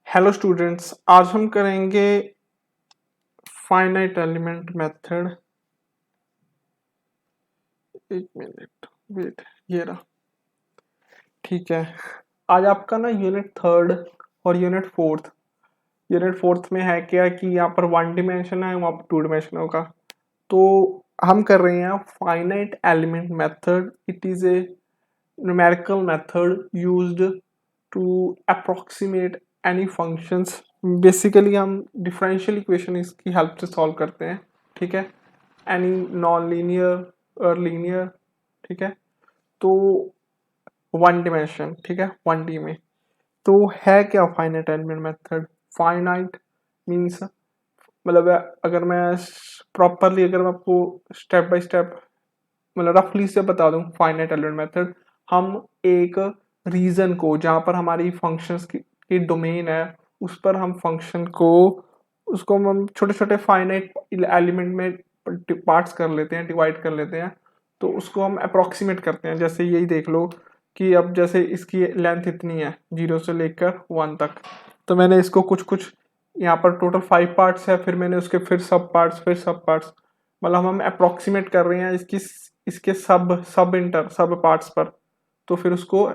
Hello students, आज हम करेंगे फाइनाइट एलिमेंट मेथड। एक मिनट वेट, ये रहा। ठीक है, आज आपका ना यूनिट थर्ड और यूनिट फोर्थ में है क्या कि यहाँ पर वन डिमेंशन है, वहाँ पर टू डिमेंशन होगा। तो हम कर रहे हैं finite element method. It is a numerical method used to approximate any functions. Basically हम डिफरेंशियल इक्वेशन इसकी हेल्प से सॉल्व करते हैं। ठीक है, एनी नॉन लीनियर और लीनियर। ठीक है, तो वन डिमेंशन, ठीक है, वन डी में। तो है क्या finite element method? Finite means मतलब अगर मैं प्रॉपरली अगर मैं आपको स्टेप बाय स्टेप मतलब रफली से बता दूं, फाइनाइट एलिमेंट मेथड हम एक रीजन को जहां पर हमारी फंक्शंस की डोमेन है उस पर हम फंक्शन को उसको हम छोटे छोटे फाइनाइट एलिमेंट में पार्ट्स कर लेते हैं, डिवाइड कर लेते हैं। तो उसको हम अप्रोक्सीमेट करते हैं। जैसे यही देख लो कि अब जैसे इसकी लेंथ इतनी है 0 से लेकर 1 तक, तो मैंने इसको कुछ कुछ यहाँ पर टोटल 5 पार्ट्स है, फिर मैंने उसके फिर सब पार्ट्स मतलब हम अप्रोक्सीमेट कर रहे हैं इसके सब पार्ट्स पर। तो फिर उसको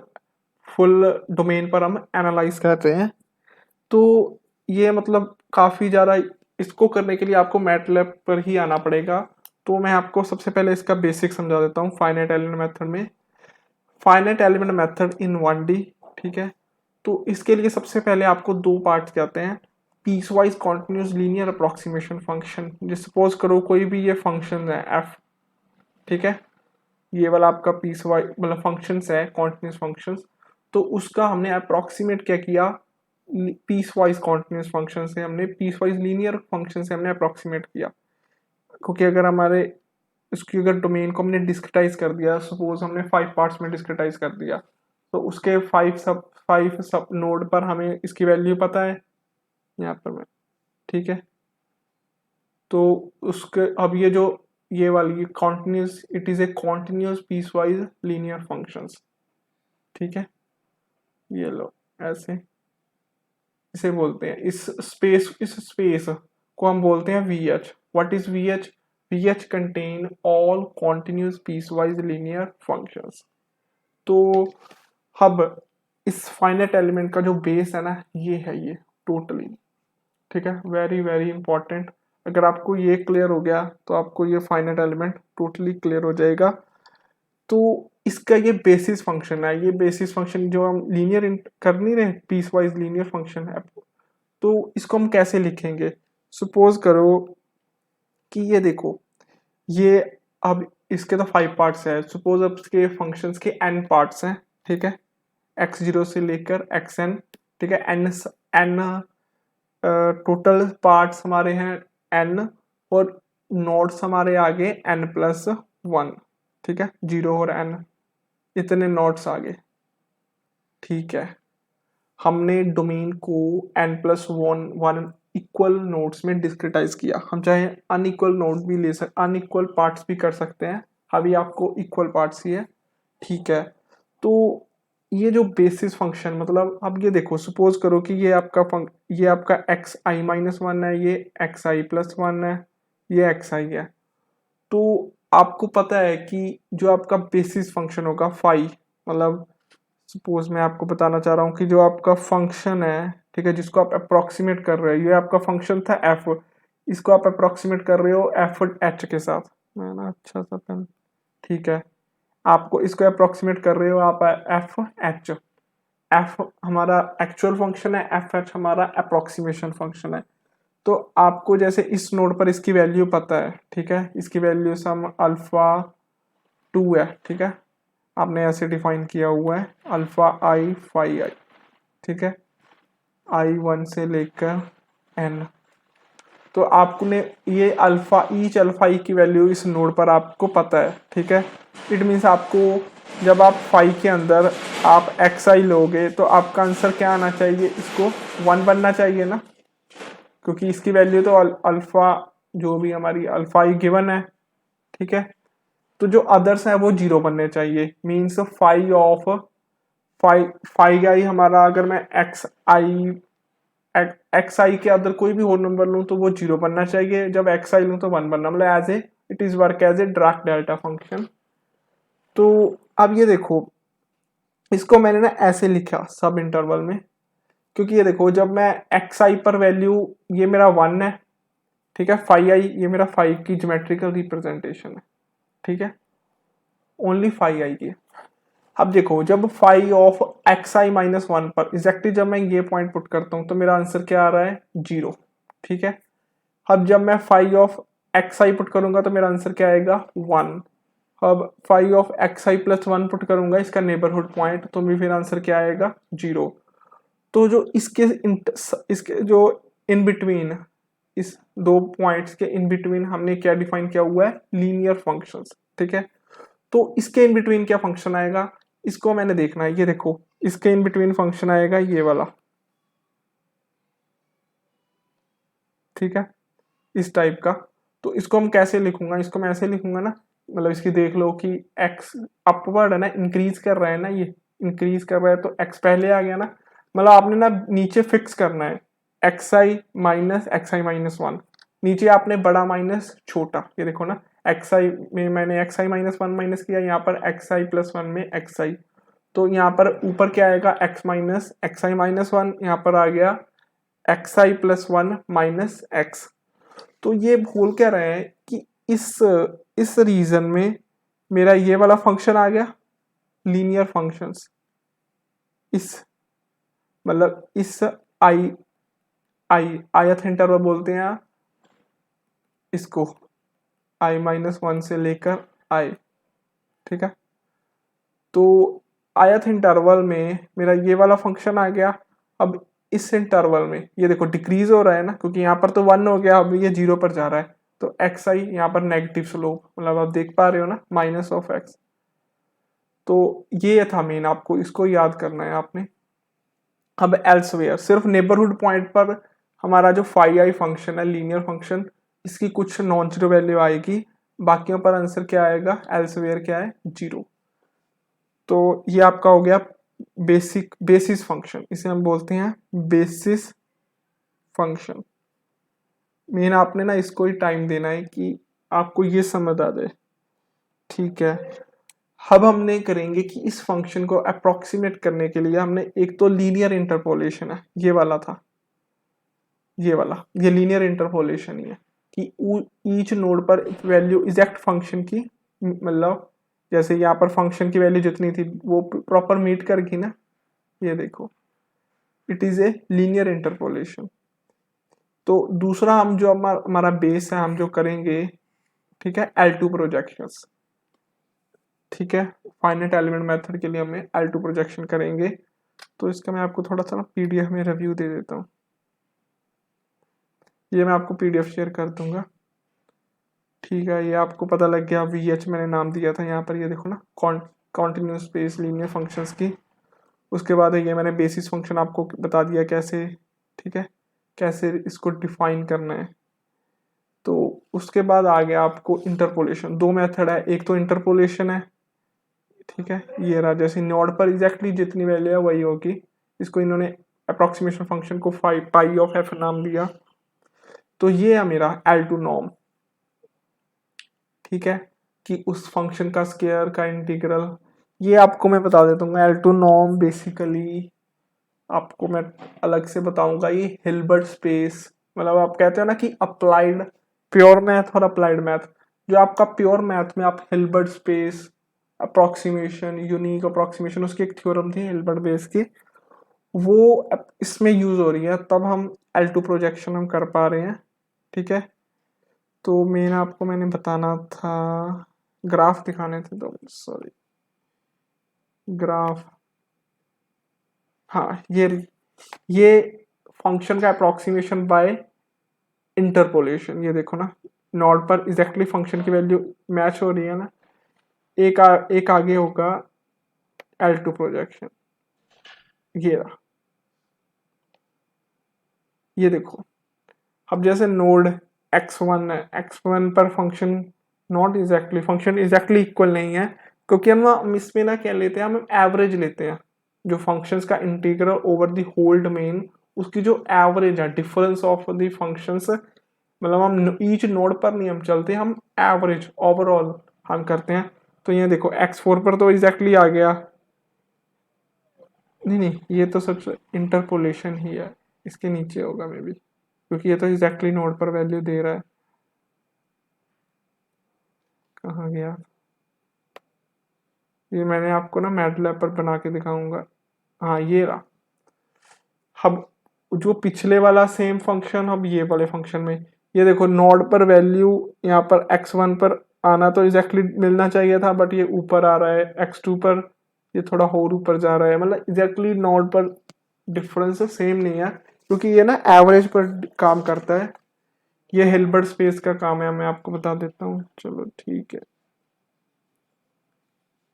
फुल डोमेन पर हम एनालाइज करते हैं। तो ये मतलब काफ़ी ज़्यादा इसको करने के लिए आपको मैटलैब पर ही आना पड़ेगा। तो मैं आपको सबसे पहले इसका बेसिक समझा देता हूँ फाइनाइट एलिमेंट मेथड में। Finite element method in 1D। ठीक है, तो इसके लिए सबसे पहले आपको दो पार्ट्स जाते हैं। Piecewise continuous linear approximation function. जैसे सपोज करो कोई भी ये फंक्शन है एफ, ठीक है, ये वाला आपका पीस वाइज मतलब फंक्शंस है, कॉन्टिन्यूस फंक्शंस। तो उसका हमने अप्रोक्सीमेट क्या किया, पीस वाइज कॉन्टिन्यूस फंक्शन से हमने पीस वाइज लीनियर फंक्शन से हमने अप्रोक्सीमेट किया। क्योंकि अगर हमारे इसकी अगर डोमेन को हमने डिस्क्रिटाइज कर दिया, सपोज हमने 5 पार्ट्स में डिस्क्रिटाइज कर दिया, तो उसके 5 सब नोड पर हमें इसकी वैल्यू पता है यहाँ पर मैं। ठीक है, तो उसके अब ये जो ये वाली continuous, it is a continuous piecewise linear functions. ठीक है, ये लो ऐसे इसे बोलते हैं। इस स्पेस को हम बोलते हैं V H. What is V H? V H contain all continuous piecewise linear functions. तो अब इस फाइनाइट एलिमेंट का जो बेस है ना, ये है ये टोटली। ठीक है, वेरी वेरी इंपॉर्टेंट। अगर आपको ये क्लियर हो गया तो आपको ये फाइनाइट एलिमेंट टोटली क्लियर हो जाएगा। तो इसका ये बेसिस फंक्शन है। ये बेसिस फंक्शन जो हम लीनियर कर नहीं रहे, पीस वाइज लीनियर फंक्शन है। तो इसको हम कैसे लिखेंगे? सपोज करो कि ये देखो, ये अब इसके तो 5 पार्ट्स है। सपोज अब इसके फंक्शंस के n पार्ट्स हैं। ठीक है, x0 से लेकर xn। ठीक है, n टोटल पार्ट्स हमारे हैं n, और नोड्स हमारे आगे n+1। ठीक है, 0 और n इतने नोड्स आगे। ठीक है, हमने डोमेन को n+1 इक्वल नोड्स में डिस्क्रिटाइज किया। हम चाहे अनइक्वल नोड भी ले सकते, अनइक्वल पार्ट्स भी कर सकते हैं। अभी आपको इक्वल पार्ट्स ही है। ठीक है, तो ये जो बेसिस फंक्शन मतलब अब ये देखो, सपोज करो कि ये आपका xi-1 है, ये xi+1 है, ये xi है। तो आपको पता है कि जो आपका बेसिस फंक्शन होगा फाई, मतलब सपोज मैं आपको बताना चाह रहा हूँ कि जो आपका फंक्शन है, ठीक है, जिसको आप अप्रोक्सीमेट कर रहे हो, ये आपका फंक्शन था एफ, इसको आप अप्रोक्सीमेट कर रहे हो एफ एच के साथ। मैं ना अच्छा सा पेन, ठीक है, आपको इसको अप्रोक्सीमेट कर रहे हो आप एफ एच। एफ हमारा एक्चुअल फंक्शन है, एफ एच हमारा अप्रोक्सीमेशन फंक्शन है। तो आपको जैसे इस नोड पर इसकी वैल्यू पता है, ठीक है, इसकी वैल्यू सम अल्फा 2 है। ठीक है, आपने ऐसे डिफाइन किया हुआ है अल्फा i, ठीक है, i1 से लेकर n। तो आपने ये ईच अल्फा ई की वैल्यू इस नोड पर आपको पता है। ठीक है, इट मीन्स आपको जब आप फाई के अंदर आप एक्स आई लोगे तो आपका आंसर क्या आना चाहिए? इसको 1 बनना चाहिए ना, क्योंकि इसकी वैल्यू तो अल्फा जो भी हमारी अल्फा ई गिवन है। ठीक है, तो जो अदर्स है वो 0 बनने चाहिए। मीन्स फाइव आई हमारा, अगर मैं एक्स आई के अंदर कोई भी होल नंबर लूँ तो वो 0 बनना चाहिए, जब एक्स आई लूँ तो 1 बनना, मतलब as a it is work as a Dirac delta function. तो अब ये देखो, इसको मैंने ना ऐसे लिखा सब इंटरवल में, क्योंकि ये देखो जब मैं एक्स आई पर वैल्यू, ये मेरा 1 है, ठीक है, फाइव आई ये मेरा 5 की ज्योमेट्रिकल रिप्रेजेंटेशन है, ठीक है, ओनली फाइव आई की। अब देखो जब five of x I minus 1 पर एग्जैक्टली जब मैं ये पॉइंट पुट करता हूं तो मेरा आंसर क्या आ रहा है, 0, ठीक है। अब जब मैं five of x I put करूंगा तो मेरा आंसर क्या आएगा, 1। अब five of x I plus 1 put करूंगा इसका नेबरहुड पॉइंट, तो भी फिर आंसर क्या आएगा, 0। तो जो इसके जो इन बिटवीन, इस दो पॉइंट्स के इन बिटवीन हमने क्या डिफाइन किया हुआ है, लीनियर फंक्शंस, ठीक है। तो इसके इन बिटवीन क्या फंक्शन आएगा, इसको मैंने देखना है, ये देखो इसके इन बिटवीन फंक्शन आएगा ये वाला, ठीक है, इस टाइप का। तो इसको हम कैसे लिखूंगा, इसको मैं ऐसे लिखूंगा ना, मतलब इसकी देख लो कि x अपवर्ड है ना, इंक्रीज कर रहा है ना, ये इंक्रीज कर रहा है तो x पहले आ गया ना, मतलब आपने ना नीचे फिक्स करना है एक्स आई माइनस 1, नीचे आपने बड़ा माइनस छोटा, ये देखो ना एक्स आई में मैंने एक्स आई माइनस 1 माइनस किया, यहाँ पर एक्स आई प्लस 1 में एक्स आई, तो यहाँ पर ऊपर क्या आएगा, एक्स आई माइनस 1, यहाँ पर आ गया एक्स आई प्लस 1 माइनस एक्स। तो ये बोल क्या रहे हैं कि इस रीजन में मेरा ये वाला फंक्शन आ गया, लीनियर फंक्शंस, इस मतलब इस आई आई आयत इंटरवल बोलते हैं इसको, आई माइनस 1 से लेकर आई, ठीक है। तो आयत इंटरवल में मेरा ये वाला फंक्शन आ गया। अब इस इंटरवल में ये देखो डिक्रीज हो रहा है ना, क्योंकि यहाँ पर तो 1 हो गया, अब ये 0 पर जा रहा है, तो एक्स आई यहाँ पर नेगेटिव स्लोप, मतलब आप देख पा रहे हो ना, माइनस ऑफ एक्स। तो ये था मेन, आपको इसको याद करना है आपने। अब एल्सवेयर, सिर्फ नेबरहुड पॉइंट पर हमारा जो फाइव आई फंक्शन है, लीनियर फंक्शन, इसकी कुछ नॉन जीरो वैल्यू आएगी, बाकियों पर आंसर क्या आएगा, एल्सवेयर क्या है, 0। तो ये आपका हो गया बेसिस फंक्शन, इसे हम बोलते हैं बेसिस फंक्शन। मेन आपने ना इसको ही टाइम देना है कि आपको ये समझ आ जाए, ठीक है। अब हमने करेंगे कि इस फंक्शन को अप्रोक्सीमेट करने के लिए हमने एक तो लीनियर इंटरपोलेशन है, ये वाला था, ये वाला, ये लीनियर इंटरपोलेशन ही है कि ईच नोड पर वैल्यू एग्जैक्ट फंक्शन की, मतलब जैसे यहाँ पर फंक्शन की वैल्यू जितनी थी वो प्रॉपर मीट करेगी ना, ये देखो it is a linear interpolation. तो दूसरा हम जो हमारा बेस है, हम जो करेंगे, ठीक है, L2 प्रोजेक्शंस, ठीक है, फाइनाइट एलिमेंट मेथड के लिए हमें L2 प्रोजेक्शन करेंगे। तो इसका मैं आपको थोड़ा सा ना पीडीएफ में रिव्यू दे देता हूँ, ये मैं आपको पीडीएफ शेयर कर दूंगा, ठीक है। ये आपको पता लग गया, VH मैंने नाम दिया था यहाँ पर, ये देखो ना, कॉन्टिन्यूस स्पेस लीनियर फंक्शंस की। उसके बाद ये मैंने बेसिस फंक्शन आपको बता दिया कैसे, ठीक है, कैसे इसको डिफाइन करना है। तो उसके बाद आ गया आपको इंटरपोलेशन, दो मेथड है, एक तो इंटरपोलेशन है, ठीक है, ये रहा, जैसे नोड पर एग्जैक्टली जितनी वैल्यू है वही होगी, इसको इन्होंने अप्रोक्सीमेशन फंक्शन को पाई ऑफ एफ नाम दिया। तो ये है मेरा L2 नॉर्म, ठीक है, कि उस फंक्शन का स्क्वायर का इंटीग्रल, ये आपको मैं बता देता हूँ। L2 नॉर्म बेसिकली आपको मैं अलग से बताऊंगा, ये हिल्बर्ट स्पेस, मतलब आप कहते हो ना कि अप्लाइड प्योर मैथ और अप्लाइड मैथ, जो आपका प्योर मैथ में आप Hilbert space approximation, unique approximation, उसकी एक थ्योरम थी हिल्बर्ट बेस की, वो इसमें यूज हो रही है, तब हम L2 प्रोजेक्शन हम कर पा रहे हैं, ठीक है। तो आपको मैंने बताना था, ग्राफ दिखाने थे, तो सॉरी, ग्राफ, हाँ ये फंक्शन का अप्रोक्सीमेशन बाय इंटरपोलेशन, ये देखो ना, नोड पर एग्जैक्टली फंक्शन की वैल्यू मैच हो रही है ना, एक आगे होगा L2 प्रोजेक्शन, ये रहा, ये देखो। अब जैसे नोड x1 है, x1 पर function not exactly, function exactly equal नहीं है, क्योंकि हम इसमें ना क्या लेते हैं, हम एवरेज लेते हैं, जो फंक्शंस का integral over the whole domain, उसकी जो एवरेज है, डिफरेंस ऑफ द फंक्शंस, मतलब हम ईच नोड पर नहीं हम चलते, हम एवरेज ओवरऑल हम करते हैं। तो ये देखो x4 पर तो एग्जैक्टली आ गया, नहीं नहीं ये तो सब इंटरपोलेशन ही है, इसके नीचे होगा मे बी, क्योंकि ये तो एग्जैक्टली नोड पर वैल्यू दे रहा है। कहाँ गया ये, मैंने आपको ना मैटलैब पर बना के दिखाऊंगा। हाँ ये रहा। अब जो पिछले वाला सेम फंक्शन, अब ये वाले फंक्शन में ये देखो नोड पर वैल्यू यहाँ पर x1 पर आना तो एग्जैक्टली मिलना चाहिए था, बट ये ऊपर आ रहा है, x2 पर ये थोड़ा और ऊपर जा रहा है, मतलब एग्जैक्टली नोड पर डिफरेंस सेम नहीं है, क्योंकि ये ना एवरेज पर काम करता है। ये हिल्बर्ट स्पेस का काम है, मैं आपको बता देता हूँ। चलो ठीक है,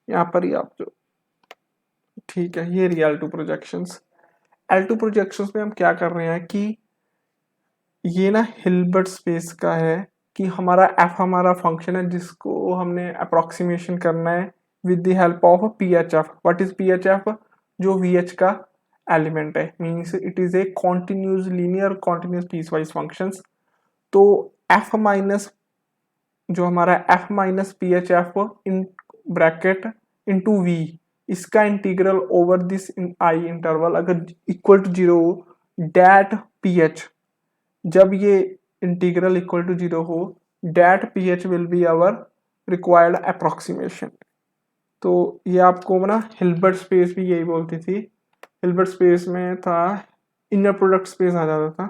यहाँ पर ही आप जो, ठीक है ये real to projections. L2 projections में हम क्या कर रहे हैं कि ये ना हिल्बर्ट स्पेस का है, कि हमारा f हमारा फंक्शन है जिसको हमने अप्रोक्सीमेशन करना है with the help of PHF। What is PHF? जो VH का एलिमेंट है, means it is a continuous linear continuous piecewise functions. तो f माइनस, जो हमारा f minus PHF in bracket into v, इसका integral over this I interval अगर equal to 0 that ph, जब ये इंटीग्रल इक्वल टू 0 हो, that ph will be our required approximation. तो ये आपको ना हिल्बर्ट स्पेस भी यही बोलती थी। हिल्बर्ट स्पेस में था इनर प्रोडक्ट स्पेस आ जाता था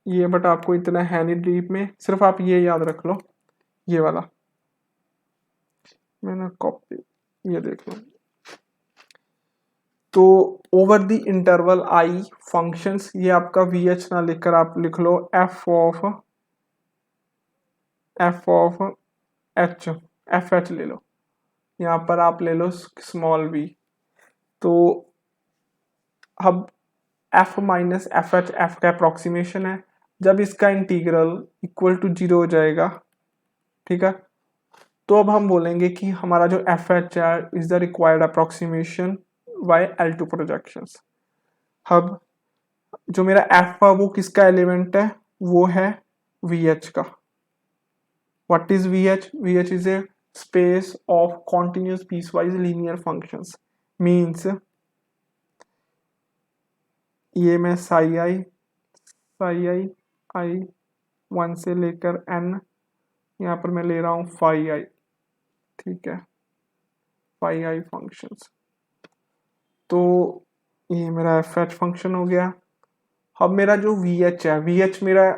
ये, बट आपको इतना है नहीं डीप में, सिर्फ आप ये याद रख लो, ये वाला मैंने कॉपी, ये देख लो। तो over the interval I functions, ये आपका VH ना लिखकर आप लिख लो f of h, F H ले लो, यहाँ पर आप ले लो स्मॉल v। तो अब f minus f H F का अप्रोक्सीमेशन है, जब इसका इंटीग्रल इक्वल टू 0 हो जाएगा, ठीक है, तो अब हम बोलेंगे कि हमारा जो एफ एच है is the required approximation by L2 projections. अब जो मेरा एफ है वो किसका एलिमेंट है, वो है VH का। What is VH? VH is a space of continuous piecewise linear functions, means ये मैं आई 1 से लेकर n, यहाँ पर मैं ले रहा हूँ फाई आई, ठीक है, फाई आई फंक्शंस। तो ये मेरा एफ एच फंक्शन हो गया। अब मेरा जो VH है, VH मेरा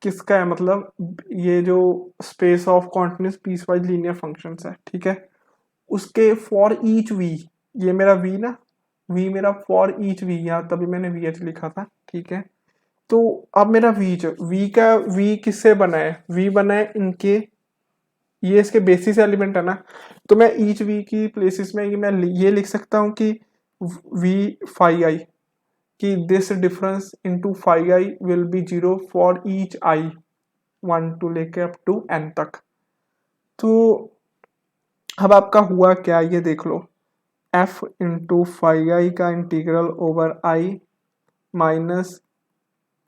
किसका है, मतलब ये जो space of continuous piecewise linear functions है, ठीक है, उसके फॉर ईच v, ये मेरा v ना, v मेरा फॉर ईच v, यहाँ तभी मैंने VH लिखा था, ठीक है। तो अब मेरा v किससे बना है, v बना है इनके, ये इसके बेसिस एलिमेंट है ना, तो मैं ईच v की प्लेसेस में मैं ये लिख सकता हूँ कि v फाई आई, कि this difference into phi i will be 0 for each i 1 to लेके अप टू n तक। तो अब आपका हुआ क्या, ये देख लो, f इंटू फाई आई का integral over i minus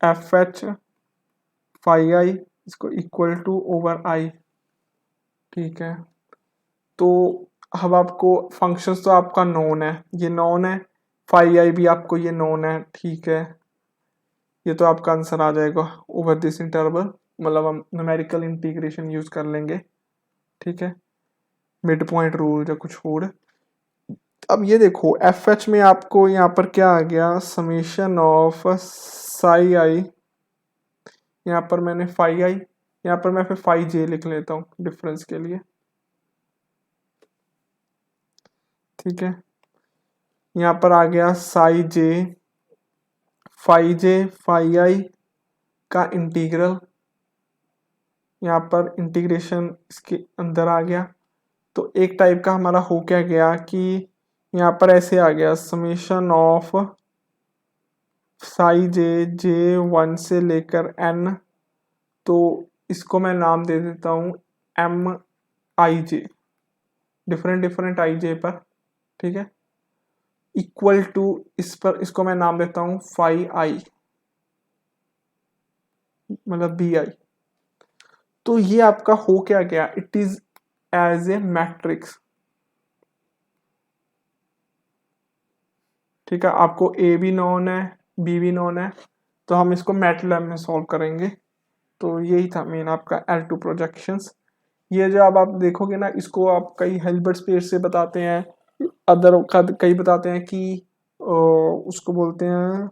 f h phi i इसको इक्वल टू ओवर आई, ठीक है। तो अब आपको फंक्शंस तो आपका नोन है, ये नोन है, फाई आई भी आपको ये नोन है, ठीक है, ये तो आपका आंसर आ जाएगा ओवर दिस इंटरवल, मतलब हम न्यूमेरिकल इंटीग्रेशन यूज कर लेंगे, ठीक है, मिड पॉइंट रूल या कुछ और। अब ये देखो एफ एच में आपको यहाँ पर क्या आ गया, समेशन ऑफ साई आई, यहाँ पर मैंने फाई आई, यहाँ पर मैं फिर फाई जे लिख लेता हूँ डिफरेंस के लिए, ठीक है, यहाँ पर आ गया साई जे फाई आई का इंटीग्रल, यहाँ पर इंटीग्रेशन इसके अंदर आ गया। तो एक टाइप का हमारा हो क्या गया कि यहाँ पर ऐसे आ गया समेशन ऑफ साई जे 1 से लेकर n, तो इसको मैं नाम दे देता हूँ MIJ, डिफरेंट डिफरेंट आई जे पर, ठीक है, इक्वल टू, इस पर इसको मैं नाम देता हूँ फाई आई, मतलब बी आई। तो ये आपका हो क्या गया, it is as a matrix, ठीक है, आपको ए भी नोन है, बी भी नोन है, तो हम इसको मैटलैब में सॉल्व करेंगे। तो यही था मेन आपका L2 प्रोजेक्शंस। ये जो अब आप देखोगे ना, इसको आप कई हिल्बर्ट स्पेस से बताते हैं, अदर कई बताते हैं कि उसको बोलते हैं,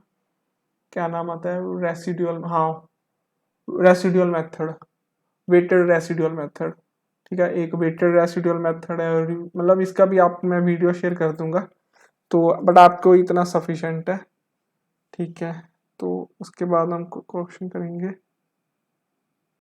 क्या नाम आता है, रेसिडुअल, हाँ, residual method, weighted residual method, ठीक है, एक वेटेड रेसिडुअल मेथड है, और मतलब इसका भी आप मैं वीडियो शेयर कर दूंगा, तो बट आपको इतना सफिशिएंट है, ठीक है। तो उसके बाद हम क्वेश्चन करेंगे।